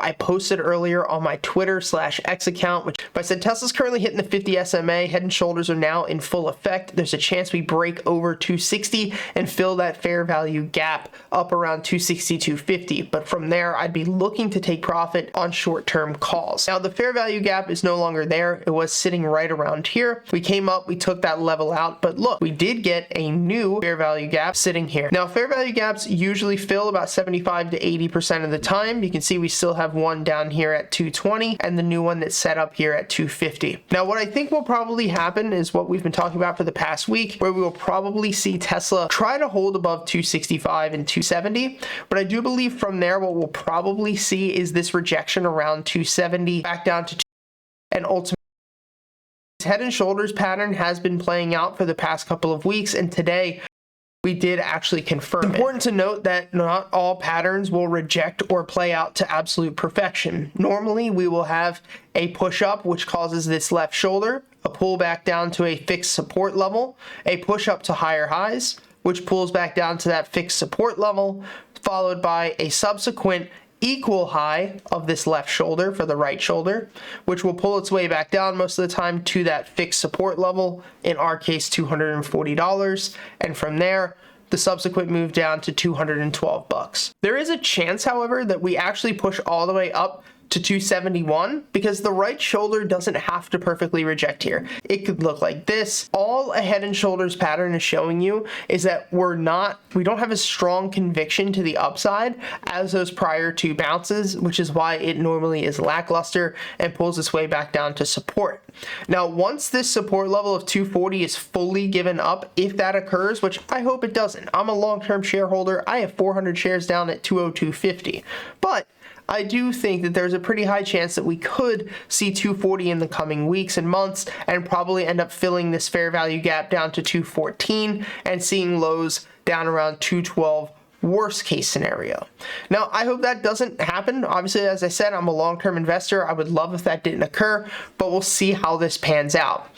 I posted earlier on my Twitter/X account, which I said Tesla's currently hitting the 50 SMA, head and shoulders are now in full effect. There's a chance we break over 260 and fill that fair value gap up around 260, 250. But from there, I'd be looking to take profit on short-term calls. Now, the fair value gap is no longer there. It was sitting right around here. We came up, we took that level out, but look, we did get a new fair value gap sitting here. Now, fair value gaps usually fill about 75 to 80% of the time. You can see we still have one down here at 220 and the new one that's set up here at 250. Now, what I think will probably happen is what we've been talking about for the past week, where we will probably see Tesla try to hold above 265 and 270. But I do believe from there, what we'll probably see is this rejection around 270 back down to 2, and ultimately head and shoulders pattern has been playing out for the past couple of weeks, and today we did actually confirm it. It's important to note that not all patterns will reject or play out to absolute perfection. Normally, we will have a push up, which causes this left shoulder, a pull back down to a fixed support level, a push up to higher highs, which pulls back down to that fixed support level, followed by a subsequent equal high of this left shoulder for the right shoulder, which will pull its way back down most of the time to that fixed support level, in our case $240, and from there the subsequent move down to $212. There is a chance, however, that we actually push all the way up to 271 because the right shoulder doesn't have to perfectly reject here. It could look like this. All a head and shoulders pattern is showing you is that we don't have a strong conviction to the upside as those prior two bounces, which is why it normally is lackluster and pulls its way back down to support. Now, once this support level of 240 is fully given up, if that occurs, which I hope it doesn't, I'm a long-term shareholder. I have 400 shares down at 202.50, but I do think that there's a pretty high chance that we could see 240 in the coming weeks and months and probably end up filling this fair value gap down to 214 and seeing lows down around 212, worst case scenario. Now, I hope that doesn't happen. Obviously, as I said, I'm a long-term investor. I would love if that didn't occur, but we'll see how this pans out.